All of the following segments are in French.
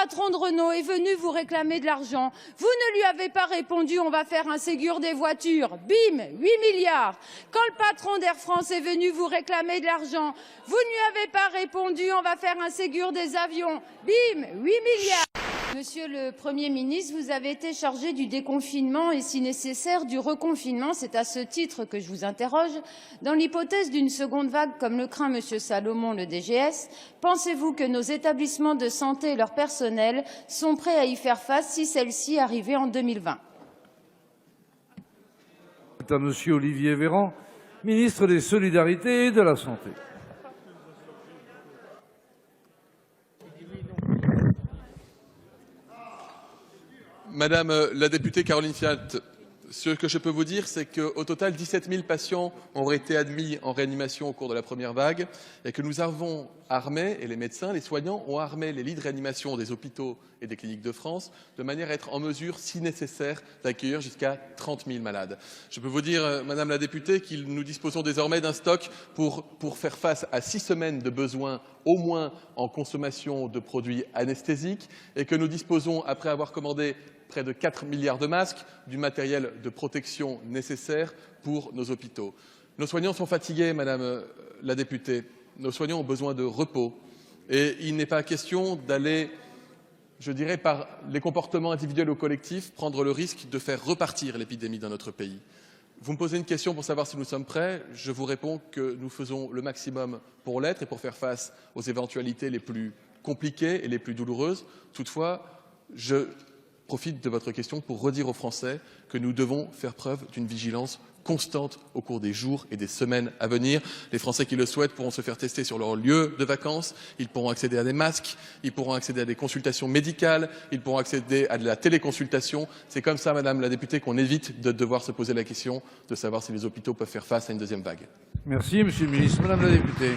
patron de Renault est venu vous réclamer de l'argent, vous ne lui avez pas répondu on va faire un Ségur des voitures, bim, 8 milliards. Quand le patron d'Air France est venu vous réclamer de l'argent, vous ne lui avez pas répondu on va faire un Ségur des avions, bim, 8 milliards. Monsieur le Premier ministre, vous avez été chargé du déconfinement et, si nécessaire, du reconfinement. C'est à ce titre que je vous interroge. Dans l'hypothèse d'une seconde vague, comme le craint Monsieur Salomon, le DGS, pensez-vous que nos établissements de santé et leur personnel sont prêts à y faire face si celle-ci arrivait en 2020 ? C'est à Monsieur Olivier Véran, ministre des Solidarités et de la Santé. Madame la députée Caroline Fiat, ce que je peux vous dire, c'est qu'au total, 17 000 patients ont été admis en réanimation au cours de la première vague et que nous avons armé, et les médecins, les soignants ont armé les lits de réanimation des hôpitaux et des cliniques de France de manière à être en mesure, si nécessaire, d'accueillir jusqu'à 30 000 malades. Je peux vous dire, Madame la députée, que nous disposons désormais d'un stock pour faire face à 6 semaines de besoins au moins en consommation de produits anesthésiques et que nous disposons, après avoir commandé près de 4 milliards de masques, du matériel de protection nécessaire pour nos hôpitaux. Nos soignants sont fatigués, Madame la députée. Nos soignants ont besoin de repos. Et il n'est pas question d'aller, je dirais, par les comportements individuels ou collectifs, prendre le risque de faire repartir l'épidémie dans notre pays. Vous me posez une question pour savoir si nous sommes prêts. Je vous réponds que nous faisons le maximum pour l'être et pour faire face aux éventualités les plus compliquées et les plus douloureuses. Toutefois, je profite de votre question pour redire aux Français que nous devons faire preuve d'une vigilance constante au cours des jours et des semaines à venir. Les Français qui le souhaitent pourront se faire tester sur leur lieu de vacances, ils pourront accéder à des masques, ils pourront accéder à des consultations médicales, ils pourront accéder à de la téléconsultation. C'est comme ça, Madame la députée, qu'on évite de devoir se poser la question de savoir si les hôpitaux peuvent faire face à une deuxième vague. Merci, Monsieur le Ministre. Madame la députée.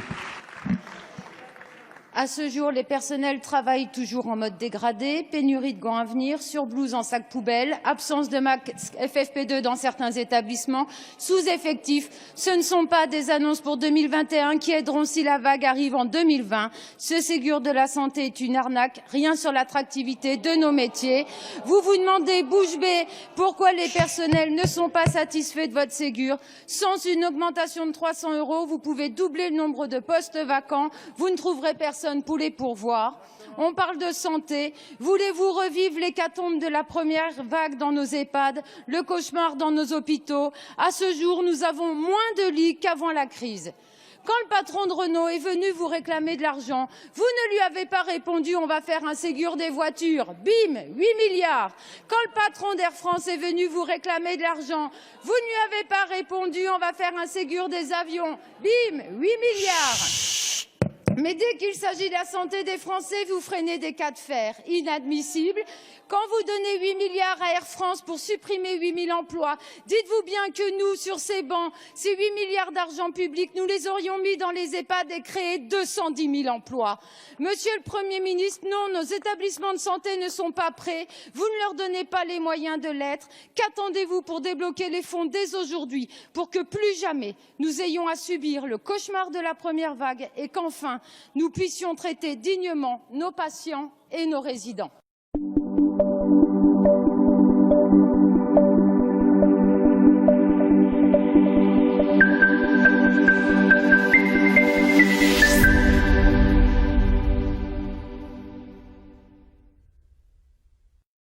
À ce jour, les personnels travaillent toujours en mode dégradé, pénurie de gants à venir, surblouses en sac poubelle, absence de masques FFP2 dans certains établissements, sous-effectifs. Ce ne sont pas des annonces pour 2021 qui aideront si la vague arrive en 2020. Ce Ségur de la santé est une arnaque, rien sur l'attractivité de nos métiers. Vous vous demandez, bouche bée, pourquoi les personnels ne sont pas satisfaits de votre Ségur. Sans une augmentation de 300 €, vous pouvez doubler le nombre de postes vacants. Vous ne trouverez personne pour les pourvoir. On parle de santé. Voulez-vous revivre l'hécatombe de la première vague dans nos EHPAD, le cauchemar dans nos hôpitaux? À ce jour, nous avons moins de lits qu'avant la crise. Quand le patron de Renault est venu vous réclamer de l'argent, vous ne lui avez pas répondu on va faire un Ségur des voitures, bim, 8 milliards. Quand le patron d'Air France est venu vous réclamer de l'argent, vous ne lui avez pas répondu on va faire un Ségur des avions, bim, 8 milliards. Mais dès qu'il s'agit de la santé des Français, vous freinez des cas de fer. Inadmissible. Quand vous donnez 8 milliards à Air France pour supprimer 8 000 emplois, dites-vous bien que nous, sur ces bancs, ces 8 milliards d'argent public, nous les aurions mis dans les EHPAD et créé 210 000 emplois. Monsieur le Premier ministre, non, nos établissements de santé ne sont pas prêts. Vous ne leur donnez pas les moyens de l'être. Qu'attendez-vous pour débloquer les fonds dès aujourd'hui, pour que plus jamais nous ayons à subir le cauchemar de la première vague et qu'enfin nous puissions traiter dignement nos patients et nos résidents?